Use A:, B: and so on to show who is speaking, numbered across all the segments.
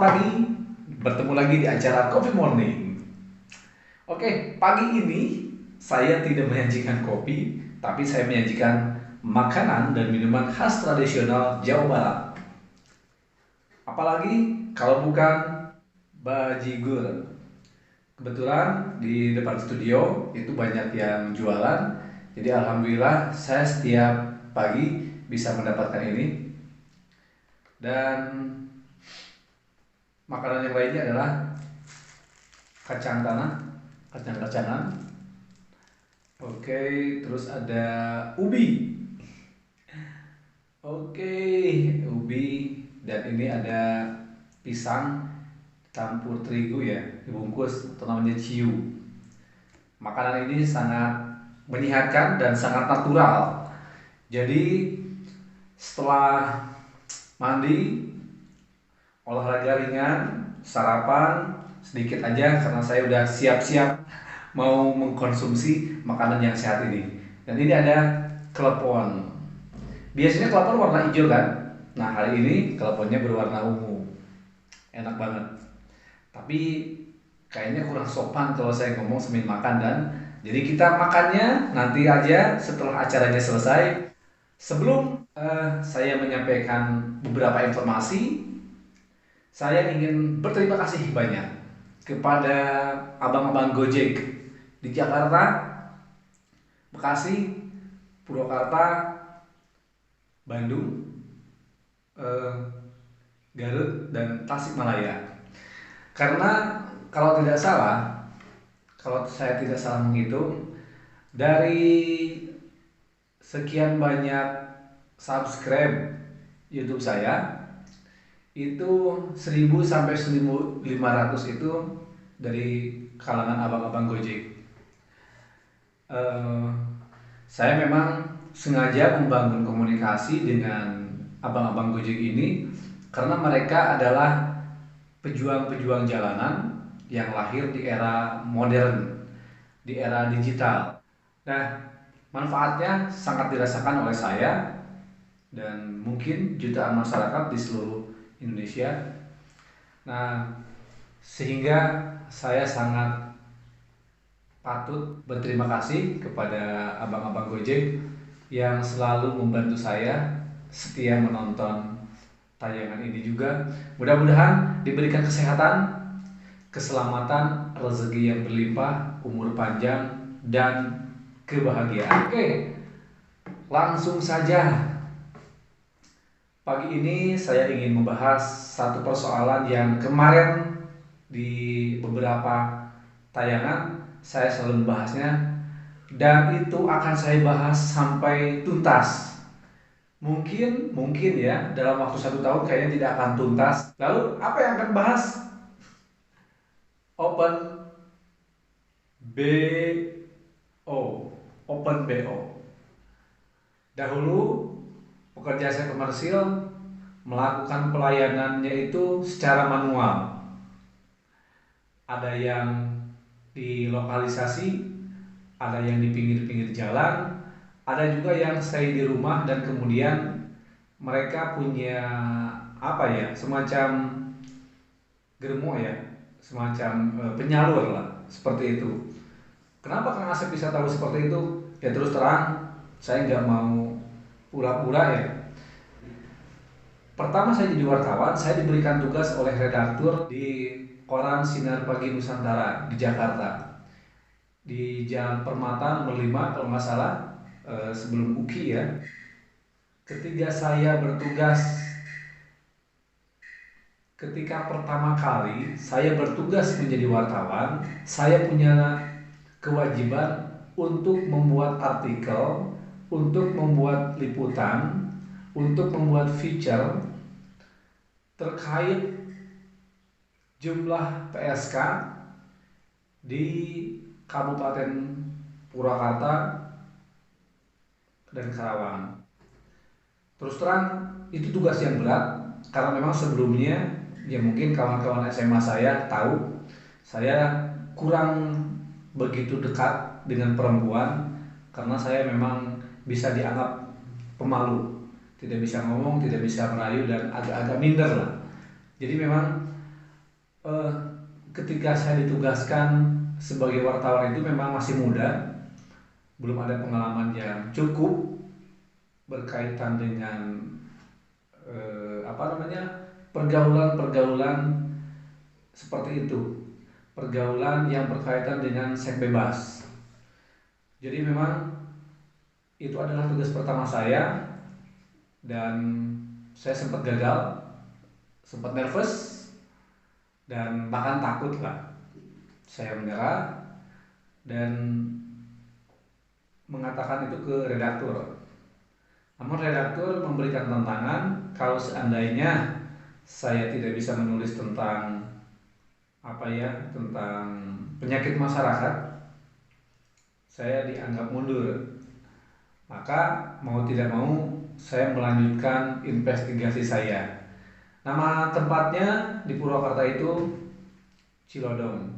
A: pagi, bertemu lagi di acara Coffee Morning. Oke, pagi ini saya tidak menyajikan kopi, tapi saya menyajikan makanan dan minuman khas tradisional Jawa Barat. Apalagi kalau bukan bajigur. Kebetulan di depan studio itu banyak yang jualan, jadi alhamdulillah saya setiap pagi bisa mendapatkan ini. Dan makanan yang lainnya adalah kacang tanah, kacang-kacangan. Oke, terus ada ubi. Oke, ubi, dan ini ada pisang campur terigu ya, dibungkus atau namanya ciu. Makanan ini sangat menyehatkan dan sangat natural. Jadi setelah mandi, olahraga ringan, sarapan sedikit aja karena saya udah siap-siap mau mengkonsumsi makanan yang sehat ini. Dan ini ada klepon. Biasanya klepon warna hijau kan? Nah, hari ini kleponnya berwarna ungu. Enak banget. Tapi kayaknya kurang sopan kalau saya ngomong sambil makan, dan jadi kita makannya nanti aja setelah acaranya selesai. Sebelum saya menyampaikan beberapa informasi, saya ingin berterima kasih banyak kepada abang-abang Gojek di Jakarta, Bekasi, Purwakarta, Bandung, Garut, dan Tasikmalaya. Karena kalau saya tidak salah menghitung, dari sekian banyak subscribe YouTube saya, itu 1000 sampai 1500 itu dari kalangan abang-abang Gojek. Saya memang sengaja membangun komunikasi dengan abang-abang Gojek ini karena mereka adalah pejuang-pejuang jalanan yang lahir di era modern, di era digital. Nah, manfaatnya sangat dirasakan oleh saya dan mungkin jutaan masyarakat di seluruh Indonesia. Nah, sehingga saya sangat patut berterima kasih kepada abang-abang Gojek yang selalu membantu saya setia menonton tayangan ini juga. Mudah-mudahan diberikan kesehatan, keselamatan, rezeki yang berlimpah, umur panjang, dan kebahagiaan. Oke, langsung saja. Pagi ini saya ingin membahas satu persoalan yang kemarin di beberapa tayangan saya selalu membahasnya, dan itu akan saya bahas sampai tuntas. Mungkin ya dalam waktu 1 tahun kayaknya tidak akan tuntas. Lalu apa yang akan bahas? Open BO. Open BO. Dahulu pekerja jasa komersil melakukan pelayanannya itu secara manual. Ada yang di lokalisasi, ada yang di pinggir-pinggir jalan, ada juga yang stay di rumah dan kemudian mereka punya semacam germo ya, semacam penyalur lah, seperti itu. Kenapa Kang Asep bisa tahu seperti itu? Ya terus terang, saya nggak mau pura-pura ya. Pertama saya jadi wartawan, saya diberikan tugas oleh redaktur di koran Sinar Pagi Nusantara di Jakarta, di Jalan Permata nomor 5 kalau nggak salah, sebelum UKI ya. Ketika pertama kali saya bertugas menjadi wartawan, saya punya kewajiban untuk membuat artikel, untuk membuat liputan, untuk membuat feature terkait jumlah PSK di Kabupaten Purwakarta dan Karawang. Terus terang itu tugas yang berat karena memang sebelumnya ya mungkin kawan-kawan SMA saya tahu saya kurang begitu dekat dengan perempuan karena saya memang bisa dianggap pemalu, tidak bisa ngomong, tidak bisa merayu, dan agak-agak minder lah. Jadi memang Eh, Ketika saya ditugaskan sebagai wartawan itu memang masih muda, belum ada pengalaman yang cukup berkaitan dengan apa namanya, pergaulan-pergaulan seperti itu, pergaulan yang berkaitan dengan seks bebas. Jadi memang itu adalah tugas pertama saya, dan saya sempat gagal, sempat nervous, dan bahkan takut lah. Saya menyerah dan mengatakan itu ke redaktur. Namun redaktur memberikan tantangan kalau seandainya saya tidak bisa menulis tentang tentang penyakit masyarakat, saya dianggap mundur. Maka mau tidak mau saya melanjutkan investigasi saya. Nama tempatnya di Purwakarta itu Cilodong,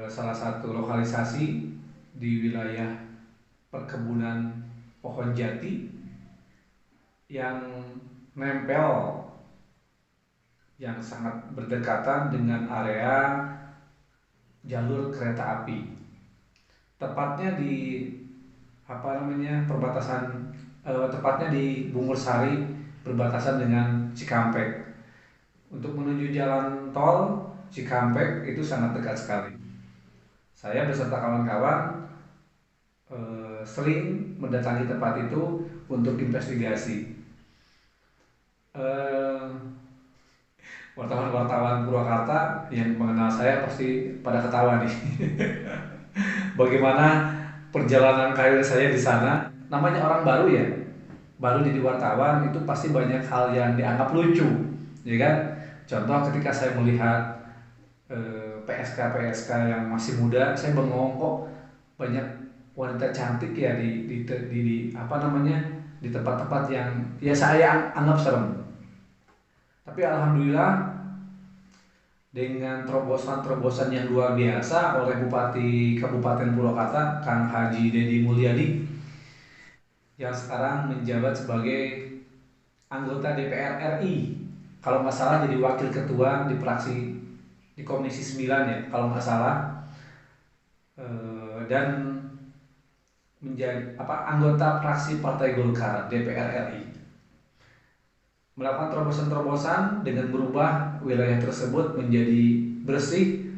A: salah satu lokalisasi di wilayah perkebunan pohon jati yang nempel, yang sangat berdekatan dengan area jalur kereta api. Tepatnya di perbatasan, tepatnya di Bungursari, berbatasan dengan Cikampek. Untuk menuju jalan tol Cikampek itu sangat dekat sekali. Saya beserta kawan-kawan sering mendatangi tempat itu untuk investigasi. Wartawan-wartawan Purwakarta yang mengenal saya pasti pada ketawa nih. Bagaimana perjalanan karir saya di sana? Namanya orang baru ya, baru jadi wartawan itu pasti banyak hal yang dianggap lucu, ya kan? Contoh ketika saya melihat PSK yang masih muda, saya bengong, kok banyak wanita cantik ya di tempat-tempat yang ya saya anggap serem. Tapi alhamdulillah dengan terobosan-terobosan yang luar biasa oleh Bupati Kabupaten Purwakarta, Kang Haji Dedi Mulyadi, yang sekarang menjabat sebagai anggota DPR RI. Kalau nggak salah jadi wakil ketua di fraksi di Komisi 9 ya, kalau nggak salah. Dan menjadi anggota fraksi Partai Golkar DPR RI. Melakukan terobosan-terobosan dengan berubah wilayah tersebut menjadi bersih,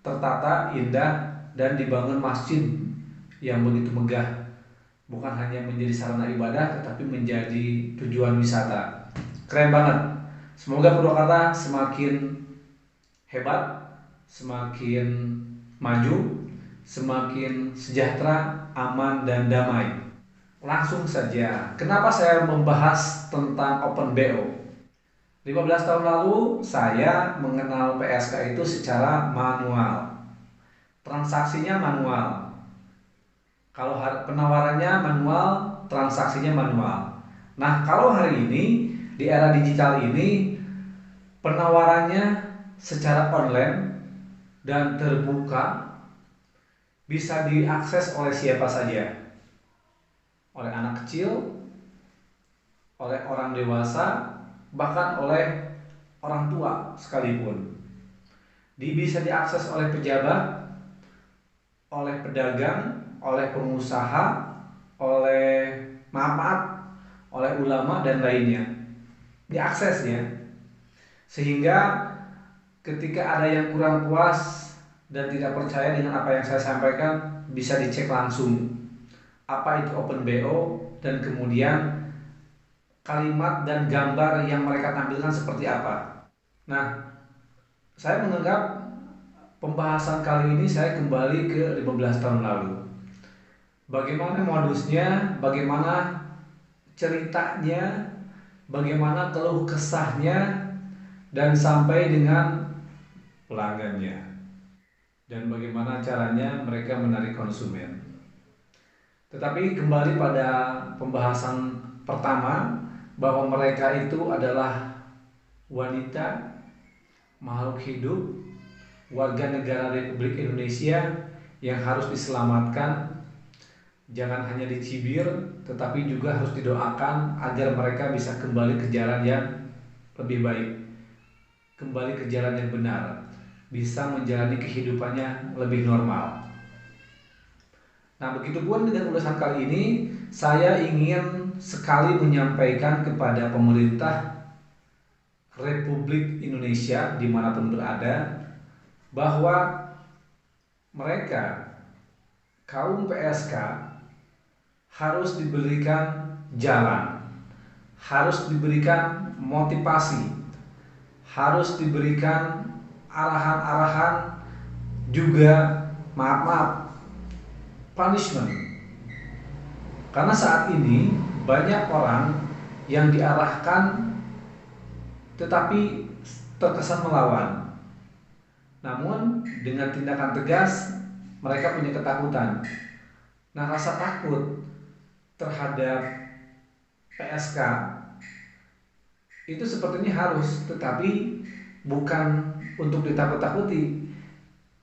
A: tertata, indah, dan dibangun masjid yang begitu megah. Bukan hanya menjadi sarana ibadah, tetapi menjadi tujuan wisata. Keren banget. Semoga Purwakarta semakin hebat, semakin maju, semakin sejahtera, aman, dan damai. Langsung saja, kenapa saya membahas tentang Open BO? 15 tahun lalu saya mengenal PSK itu secara manual. Transaksinya manual. Kalau penawarannya manual, transaksinya manual. Nah, kalau hari ini di era digital ini penawarannya secara online dan terbuka, bisa diakses oleh siapa saja. Oleh anak kecil, oleh orang dewasa, bahkan oleh orang tua sekalipun. Bisa diakses oleh pejabat, oleh pedagang, oleh pengusaha, oleh oleh ulama dan lainnya. Diaksesnya. Sehingga ketika ada yang kurang puas dan tidak percaya dengan apa yang saya sampaikan, bisa dicek langsung apa itu Open BO, dan kemudian kalimat dan gambar yang mereka tampilkan seperti apa. Nah, saya menganggap pembahasan kali ini saya kembali ke 15 tahun lalu. Bagaimana modusnya, bagaimana ceritanya, bagaimana keluh kesahnya, dan sampai dengan pelanggannya. Dan bagaimana caranya mereka menarik konsumen. Tetapi kembali pada pembahasan pertama, bahwa mereka itu adalah wanita, makhluk hidup, warga negara Republik Indonesia yang harus diselamatkan. Jangan hanya dicibir, tetapi juga harus didoakan agar mereka bisa kembali ke jalan yang lebih baik. kembali ke jalan yang benar, bisa menjalani kehidupannya lebih normal. Nah, begitupun dengan ulasan kali ini, saya ingin sekali menyampaikan kepada pemerintah Republik Indonesia dimanapun berada, bahwa mereka, kaum PSK, harus diberikan jalan, harus diberikan motivasi, harus diberikan arahan-arahan, juga punishment. Karena saat ini banyak orang yang diarahkan tetapi terkesan melawan. Namun dengan tindakan tegas mereka punya ketakutan. Nah, rasa takut terhadap PSK itu sepertinya harus, tetapi bukan untuk ditakut-takuti.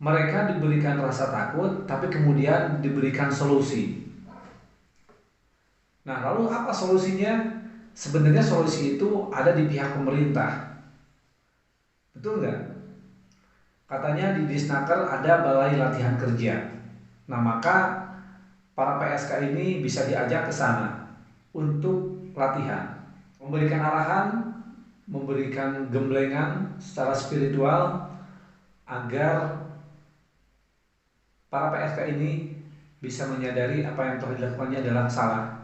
A: Mereka diberikan rasa takut, tapi kemudian diberikan solusi. Nah, lalu apa solusinya? Sebenarnya solusi itu ada di pihak pemerintah. Betul nggak? Katanya di Disnaker ada balai latihan kerja. Nah, maka para PSK ini bisa diajak ke sana untuk latihan, memberikan arahan, memberikan gemblengan secara spiritual agar para PSK ini bisa menyadari apa yang telah dilakukannya adalah salah.